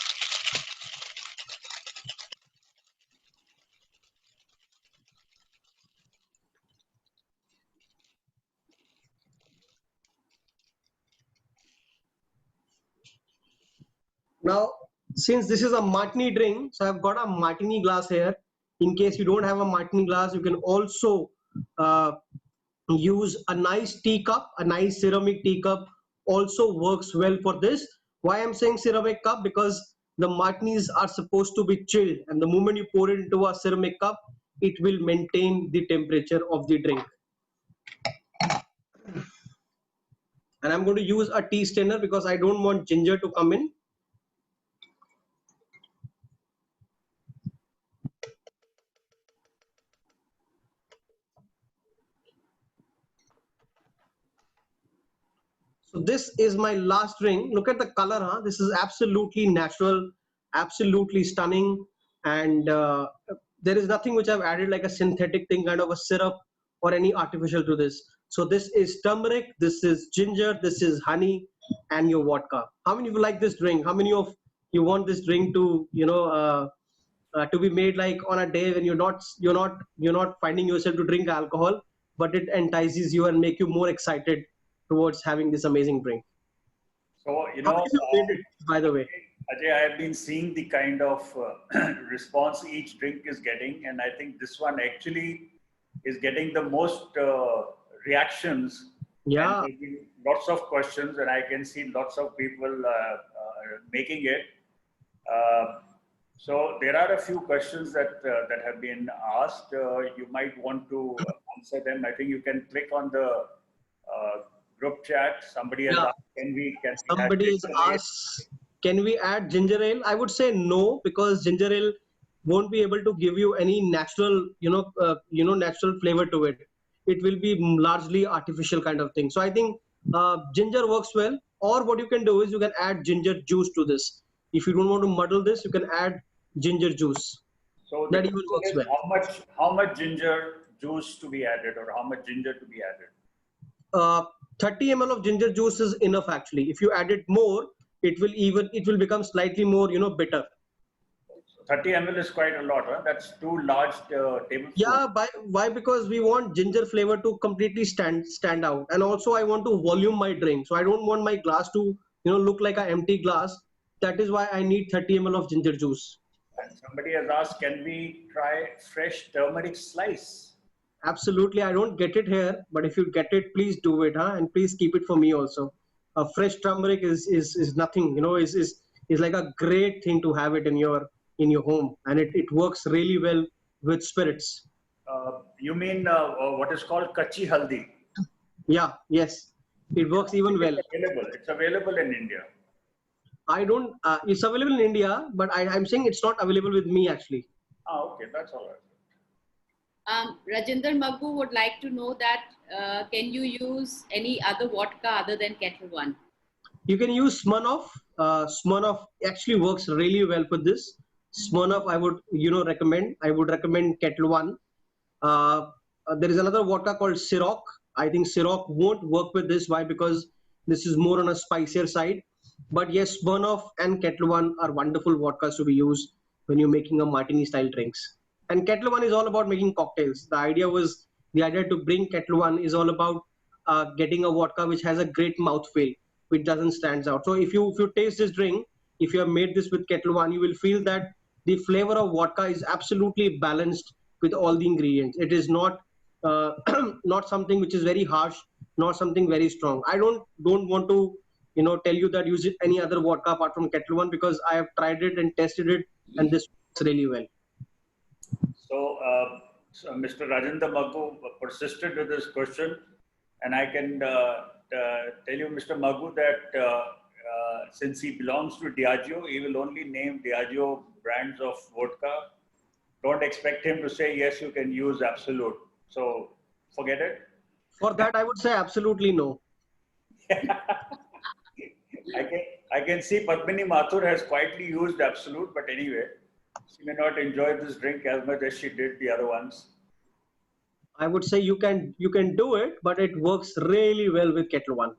Now, since this is a martini drink, so I've got a martini glass here. In case you don't have a martini glass, you can also use a nice teacup, a nice ceramic teacup also works well for this. Why I'm saying ceramic cup? Because the martinis are supposed to be chilled, and the moment you pour it into a ceramic cup, it will maintain the temperature of the drink. And I'm going to use a tea strainer because I don't want ginger to come in. So this is my last drink. Look at the color, huh? This is absolutely natural, absolutely stunning. And there is nothing which I've added like a synthetic thing, kind of a syrup or any artificial to this. So this is turmeric, this is ginger, this is honey, and your vodka. How many of you like this drink? How many of you want this drink to, to be made like on a day when you're not finding yourself to drink alcohol, but it entices you and make you more excited towards having this amazing drink. So, How many of you made it, by the way? Ajay, I have been seeing the kind of response each drink is getting, and I think this one actually is getting the most reactions. Yeah. And making lots of questions, and I can see lots of people making it. So there are a few questions that have been asked. You might want to answer them. I think you can click on the group chat. Somebody has asked, Somebody has asked, can we add ginger ale? I would say no, because ginger ale won't be able to give you any natural, natural flavor to it. It will be largely artificial kind of thing. So I think ginger works well. Or what you can do is you can add ginger juice to this. If you don't want to muddle this, you can add ginger juice. So that even works well. How much ginger juice to be added, or how much ginger to be added? 30 ml of ginger juice is enough actually. If you add it more, it will become slightly more, bitter. 30 ml is quite a lot, huh? That's 2 large tablespoons. Yeah, why? Because we want ginger flavor to completely stand out, and also I want to volume my drink, so I don't want my glass to look like an empty glass. That is why I need 30 ml of ginger juice. And somebody has asked, can we try fresh turmeric slice? Absolutely, I don't get it here, but if you get it, please do it, huh? And please keep it for me also. A fresh turmeric is nothing, is like a great thing to have it in your home, and it works really well with spirits. You mean what is called kachi haldi? Yeah, yes, it works even well. It's available in India. I don't. It's available in India, but I'm saying it's not available with me actually. Okay, that's all right. Rajinder Maggu would like to know that can you use any other vodka other than Ketel One? You can use Smirnoff. Smirnoff actually works really well for this. Smirnoff, I would recommend. I would recommend Ketel One. There is another vodka called Ciroc. I think Ciroc won't work with this. Why? Because this is more on a spicier side. But yes, Smirnoff and Ketel One are wonderful vodkas to be used when you're making a martini style drinks. And Ketel One is all about making cocktails. The idea to bring Ketel One is all about getting a vodka which has a great mouthfeel, which doesn't stand out. So if you taste this drink, if you have made this with Ketel One, you will feel that the flavor of vodka is absolutely balanced with all the ingredients. It is not not something which is very harsh, not something very strong. I don't want to tell you that use any other vodka apart from Ketel One, because I have tried it and tested it, and this works really well. So Mr. Rajinder Maggu persisted with this question, and I can tell you, Mr. Maggu, that since he belongs to Diageo, he will only name Diageo brands of vodka. Don't expect him to say, yes, you can use Absolute. So forget it. For that, I would say absolutely no. I can see Padmini Mathur has quietly used Absolute, but anyway, she may not enjoy this drink as much as she did the other ones. I would say you can do it, but it works really well with Ketel One.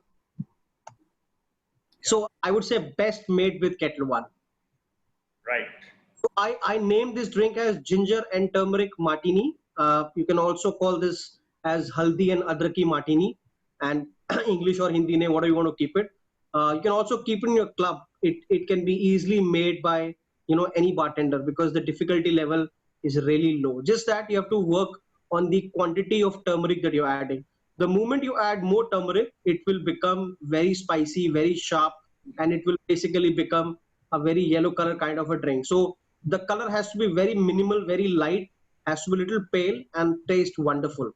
So I would say best made with Ketel One. Right. So I named this drink as ginger and turmeric martini. You can also call this as haldi and adraki martini, and English or Hindi name, whatever you want to keep it. You can also keep it in your club it can be easily made by, any bartender, because the difficulty level is really low. Just that you have to work on the quantity of turmeric that you're adding. The moment you add more turmeric, it will become very spicy, very sharp, and it will basically become a very yellow color kind of a drink. So the color has to be very minimal, very light, has to be a little pale and taste wonderful.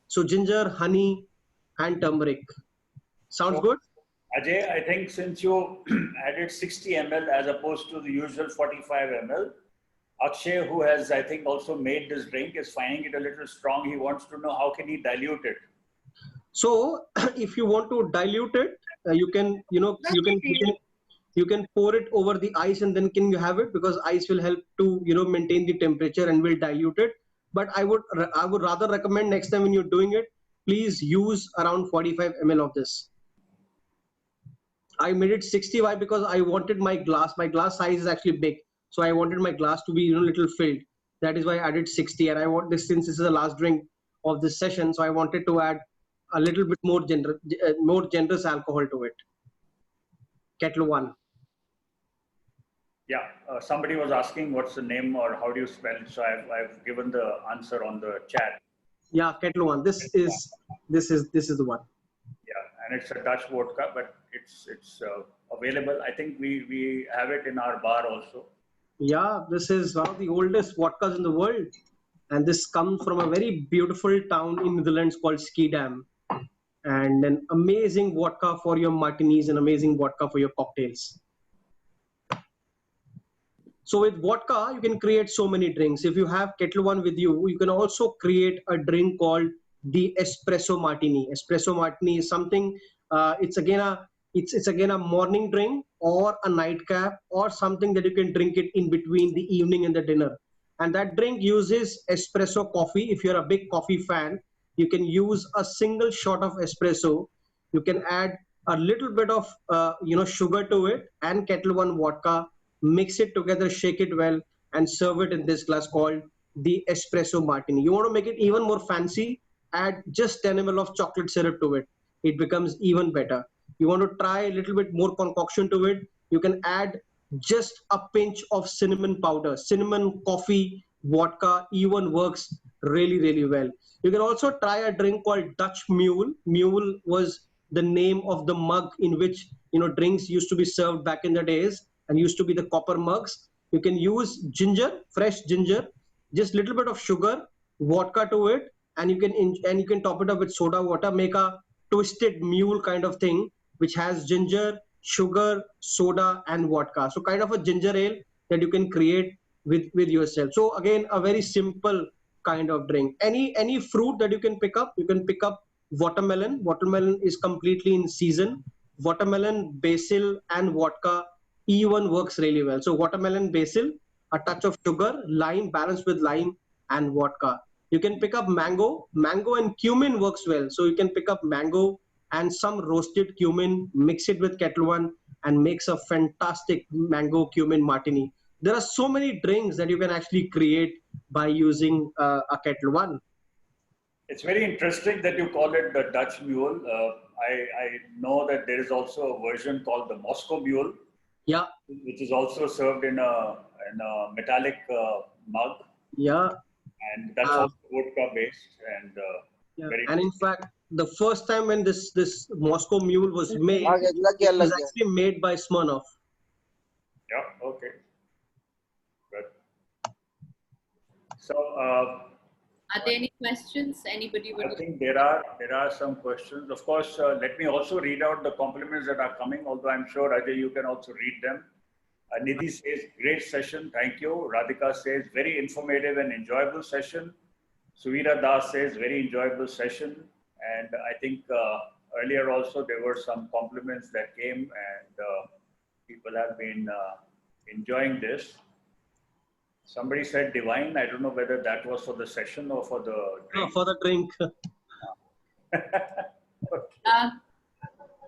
So ginger, honey, and turmeric. Sounds So, good? Ajay, I think since you added 60 ml as opposed to the usual 45 ml, Akshay, who has, I think, also made this drink, is finding it a little strong. He wants to know how can he dilute it. So if you want to dilute it, you can, you can pour it over the ice and then can you have it, because ice will help to, maintain the temperature and will dilute it. But I would rather recommend next time when you're doing it, please use around 45 ml of this. I made it 65 because I wanted my glass size is actually big. So I wanted my glass to be, little filled. That is why I added 60. And I want this, since this is the last drink of this session, so I wanted to add a little bit more generous alcohol to it. Kettle One. Yeah, somebody was asking what's the name or how do you spell it. So I've given the answer on the chat. Yeah, Kettle One. This is the one. Yeah, and it's a Dutch vodka, but it's available. I think we have it in our bar also. Yeah, this is one of the oldest vodkas in the world, and this comes from a very beautiful town in Netherlands called Schiedam, and an amazing vodka for your martinis and amazing vodka for your cocktails. So with vodka, you can create so many drinks. If you have Kettle One with you, you can also create a drink called the espresso martini. Espresso martini is something. It's again a morning drink or a nightcap or something that you can drink it in between the evening and the dinner. And that drink uses espresso coffee. If you're a big coffee fan, you can use a single shot of espresso. You can add a little bit of sugar to it and Kettle One vodka. Mix it together, shake it well, and serve it in this glass called the espresso martini. You want to make it even more fancy? Add just 10 ml of chocolate syrup to it. It becomes even better. You want to try a little bit more concoction to it? You can add just a pinch of cinnamon powder. Cinnamon, coffee, vodka even works really, really well. You can also try a drink called Dutch Mule. Mule was the name of the mug in which drinks used to be served back in the days, and used to be the copper mugs. You can use ginger, fresh ginger, just little bit of sugar, vodka to it, and you can top it up with soda water, make a twisted mule kind of thing, which has ginger, sugar, soda, and vodka. So kind of a ginger ale that you can create with yourself. So again, a very simple kind of drink. Any fruit that you can pick up watermelon. Watermelon is completely in season. Watermelon, basil, and vodka even works really well. So watermelon, basil, a touch of sugar, lime, balanced with lime and vodka. You can pick up mango. Mango and cumin works well. So you can pick up mango and some roasted cumin, mix it with Kettle One, and makes a fantastic mango cumin martini. There are so many drinks that you can actually create by using a Kettle One. It's very interesting that you call it the Dutch Mule. I know that there is also a version called the Moscow Mule. Yeah, which is also served in a metallic mug. Yeah, And that's also vodka based and yeah. very. And in fact, the first time when this Moscow Mule was made, it was actually made by Smirnoff. Yeah. Okay. Good. So. Are there any questions? Anybody would I think there are some questions. Of course, let me also read out the compliments that are coming, although I'm sure, Ajay, you can also read them. Nidhi says, great session, thank you. Radhika says, very informative and enjoyable session. Suvira Das says, very enjoyable session. And I think earlier also there were some compliments that came and people have been enjoying this. Somebody said divine. I don't know whether that was for the session or for the drink. No, for the drink.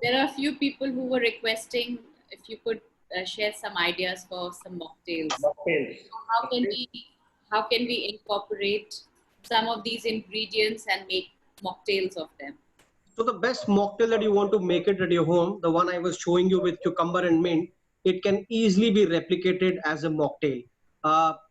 There are a few people who were requesting if you could share some ideas for some mocktails. Mocktails. How can we incorporate some of these ingredients and make mocktails of them? So the best mocktail that you want to make it at your home, the one I was showing you with cucumber and mint, it can easily be replicated as a mocktail.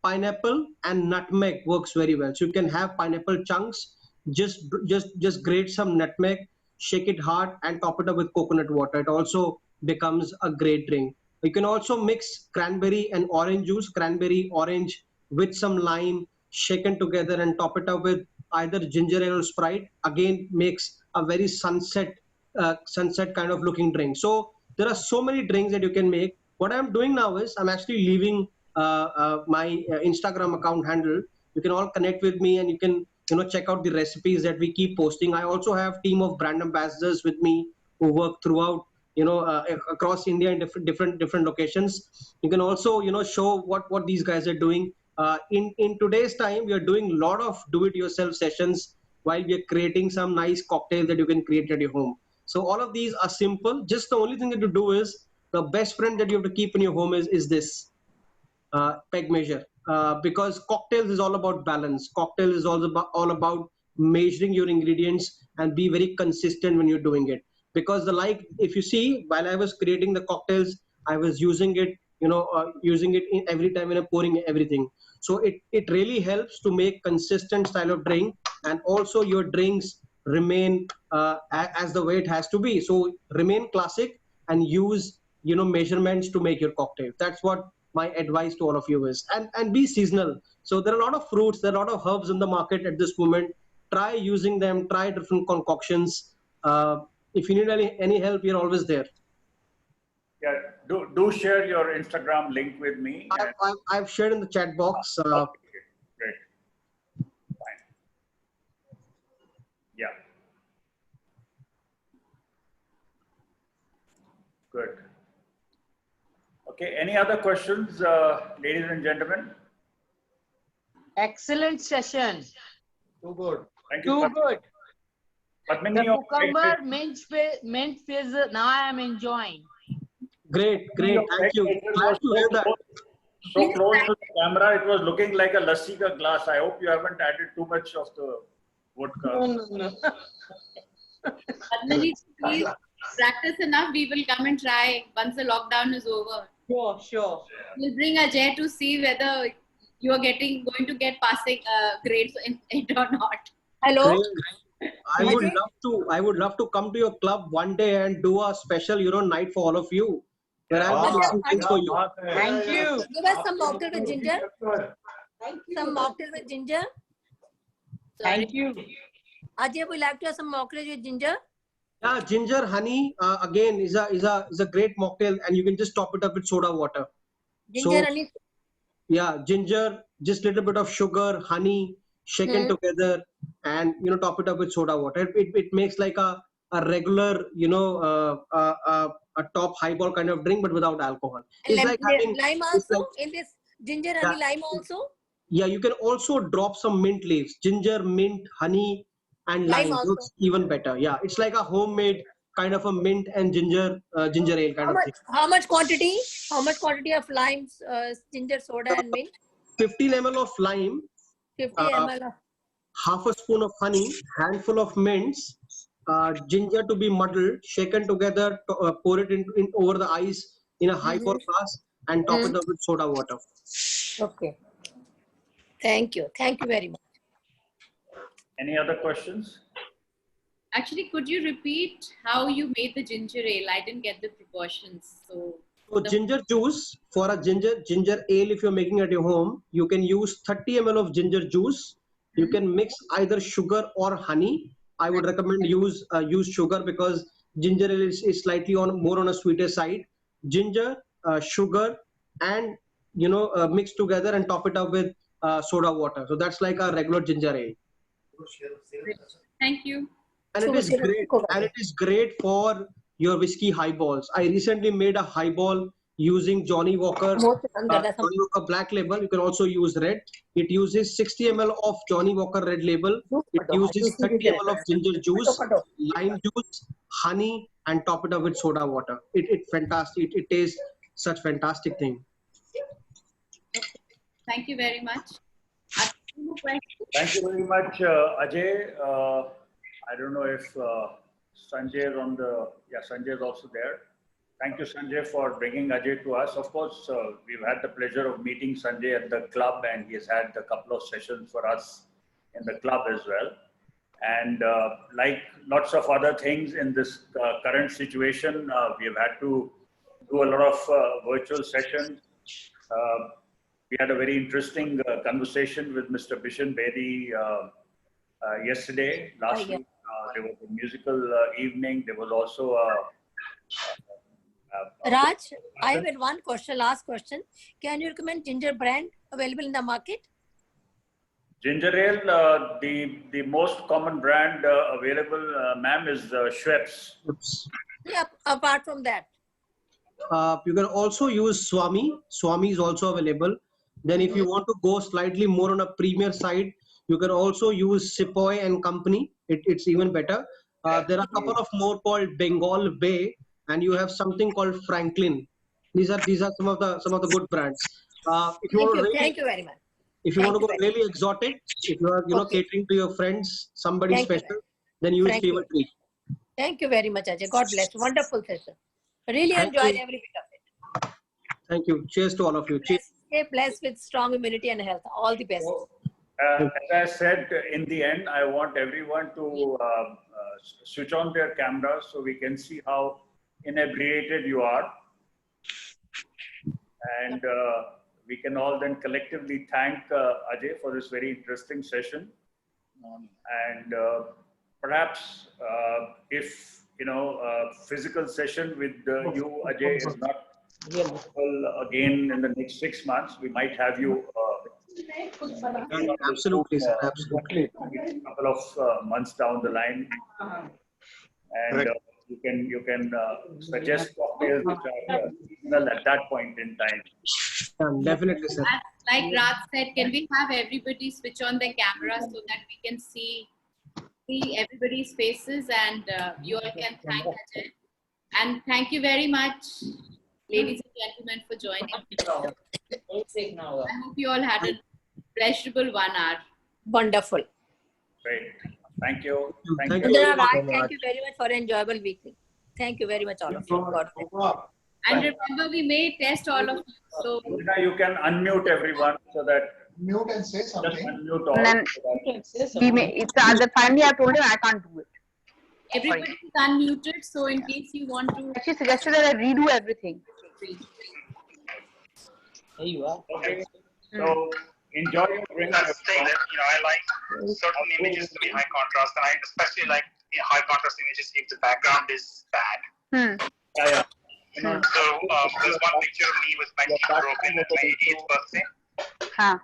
Pineapple and nutmeg works very well. So you can have pineapple chunks, just grate some nutmeg, shake it hard, and top it up with coconut water. It also becomes a great drink. You can also mix cranberry and orange juice, cranberry, orange, with some lime, shaken together, and top it up with either ginger ale or Sprite. Again, makes a very sunset kind of looking drink. So there are so many drinks that you can make. What I'm doing now is I'm actually leaving my Instagram account handle. You can all connect with me, and you can check out the recipes that we keep posting. I also have team of brand ambassadors with me who work throughout across India in different locations. You can also show what these guys are doing. In today's time, we are doing a lot of do-it-yourself sessions while we are creating some nice cocktails that you can create at your home. So all of these are simple. Just the only thing that you do is the best friend that you have to keep in your home is this peg measure, because cocktails is all about balance. Cocktail is all about measuring your ingredients and be very consistent when you're doing it. Because if you see, while I was creating the cocktails, I was using it, using it in every time when I'm pouring everything. So it really helps to make consistent style of drink, and also your drinks remain as the way it has to be. So remain classic and use measurements to make your cocktail. That's what my advice to all of you is. And be seasonal. So there are a lot of fruits, there are a lot of herbs in the market at this moment. Try using them, try different concoctions. If you need any help, we're always there. Yeah, do share your Instagram link with me. I've shared in the chat box. Okay, great. Fine. Yeah. Good. Okay, any other questions, ladies and gentlemen? Excellent session. Too good. Thank you. Too good. Padmini, The your cucumber mint fizz, now I am enjoying. Great. Thank you. Glad to hear that. So close to the camera, it was looking like a lassi ka glass. I hope you haven't added too much of the vodka. No. Padmini, please practice enough. We will come and try once the lockdown is over. Sure. We'll bring Ajay to see whether you are going to get passing grades in it or not. Hello. Great. I would love to come to your club one day and do a special, night for all of you. Where I'll be mixing things for you. Thank you. Give us some mocktail with ginger. Some mocktail with ginger. Thank you. Ajay, we like to have some mocktail with ginger. Yeah, ginger, honey, again is a great mocktail, and you can just top it up with soda water. Ginger, honey. Yeah, ginger, just little bit of sugar, honey, shaken together, and top it up with soda water. It makes like a regular a top highball kind of drink, but without alcohol. And It's like having lime also in this ginger, honey, lime also. Yeah, you can also drop some mint leaves, ginger, mint, honey, and Lime lime. also. Looks even better. Yeah, it's like a homemade kind of a mint and ginger ale kind of thing. How much quantity? How much quantity of limes, ginger, soda, and mint? 15 ml of lime, 50 ml. half a spoon of honey, handful of mints, ginger to be muddled, shaken together, pour it in over the ice in a highball glass, and top it up with soda water. Okay. Thank you. Thank you very much. Any other questions? Actually, could you repeat how you made the ginger ale? I didn't get the proportions. So Ginger juice, for a ginger ale, if you're making at your home, you can use 30 ml of ginger juice. You can mix either sugar or honey. I would recommend use sugar, because ginger ale is slightly more on a sweeter side. Ginger, sugar, and mix together and top it up with soda water. So that's like a regular ginger ale. thank you. And it is great for your whiskey highballs. I recently made a highball using Johnny Walker Black Label. You can also use red. It uses 60 ml of Johnny Walker Red Label. It uses 30 ml of ginger juice, lime juice, honey, and top it up with soda water. It's fantastic. It tastes such fantastic thing. Thank you very much. Thank you very much, Ajay. I don't know if Sanjay is on the, Sanjay is also there. Thank you, Sanjay, for bringing Ajay to us. Of course, we've had the pleasure of meeting Sanjay at the club, and he's had a couple of sessions for us in the club as well. And like lots of other things in this current situation, we've had to do a lot of virtual sessions. We had a very interesting conversation with Mr. Bishan Bedi yesterday, last week. There was a musical evening. There was also Raj, I have one question, last question. Can you recommend ginger brand available in the market? Ginger ale, the most common brand available, ma'am, is Schweppes. Yeah, apart from that. You can also use Swami. Swami is also available. Then if you want to go slightly more on a premier side, you can also use Sepoy and Company. It's even better. There are a couple of more called Bengal Bay, and you have something called Franklin. These are some of the good brands. If you want to really, Thank you very much. if you Thank want to you go very really exotic, if you are catering to your friends, somebody Thank you. special, then use Thank you. Fever Tree. Thank you very much, Ajay. God bless. Wonderful session. Really Thank enjoyed you. every bit of it. Thank you. Cheers to all of you. Cheers. Stay blessed with strong immunity and health. All the best. As I said, in the end, I want everyone to switch on their cameras so we can see how inebriated you are. And we can all then collectively thank Ajay for this very interesting session. And perhaps if, physical session with you, Ajay, is not possible again in the next 6 months, we might have you Absolutely, sir. Absolutely. a couple of months down the line, and you can suggest cocktails which are seasonal at that point in time. Definitely, sir. Like Raj said, can we have everybody switch on their camera so that we can see everybody's faces, and you all can thank Ajay. And thank you very much, ladies and gentlemen, for joining. I hope you all had a pleasurable 1 hour. Wonderful. Great. Thank you. Thank you. you. Indra, Raj, so thank much. you very much for an enjoyable weekend. Thank you very much, all of you. God bless. And remember, we may test all of you. So Rina, you can unmute everyone so that Mute and say just something. unmute all. And then we may, it's the finally I told him I can't do it. everybody is unmuted. So in case you want to, She suggested that I redo everything. Okay. So enjoy your drink. That's the thing that I like certain images to be high contrast, and I especially like high contrast images if the background is bad. Yeah. So there's one picture of me with my teeth broken at my 88th birthday. Huh.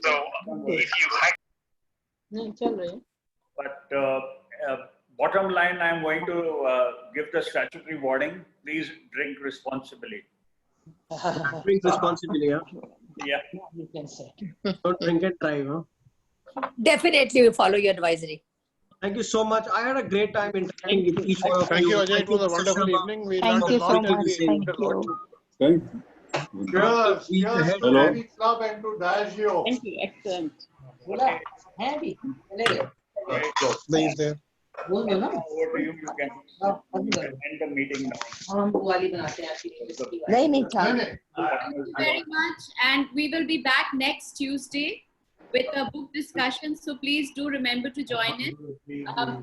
So if you hide. But bottom line, I'm going to give the statutory warning. Please drink responsibly. Drink responsibly, huh? Yeah. Don't drink and drive, huh? Definitely we follow your advisory. Thank you so much. I had a great time interacting with each one of Thank you, Ajay. It was a Mr. wonderful Sharma. evening. We Thank learned you a so lot. much. We Thank learned a lot. you. Cheers. Cheers to Hello. Navy Club and to Diageo. Thank you. Excellent. Please there. Over to you. You can end the meeting now. thank you very much. And we will be back next Tuesday with a book discussion. So please do remember to join in.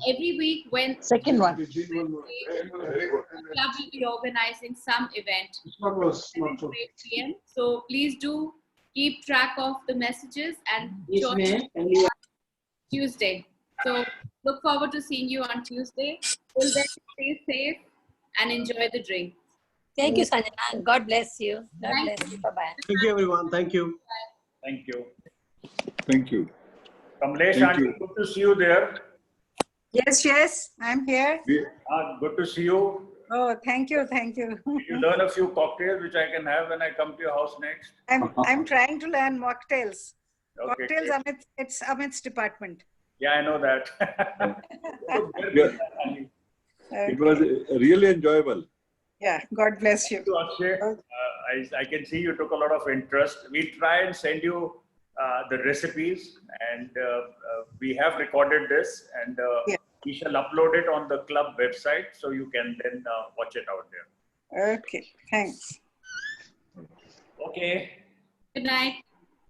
Every week when Second one. the club will be organizing some event at 8 p.m. So please do keep track of the messages and join Tuesday. So look forward to seeing you on Tuesday. Till then, stay safe and enjoy the drink. Thank you, Sanjana. God bless you. God bless you. Bye-bye. Thank you, everyone. Thank you. Thank you. Thank you. Kamlesh, Thank aunty, you. good to see you there. Yes, I'm here. Good to see you. Oh, thank you. Did you learn a few cocktails which I can have when I come to your house next? I'm trying to learn mocktails. Okay, Cocktails, great. it's Amit's department. Yeah, I know that. It was really enjoyable. Yeah, God bless you. Akshay, I can see you took a lot of interest. We'll try and send you the recipes, and we have recorded this, and we shall upload it on the club website so you can then watch it out there. Okay, thanks. Okay. Good night.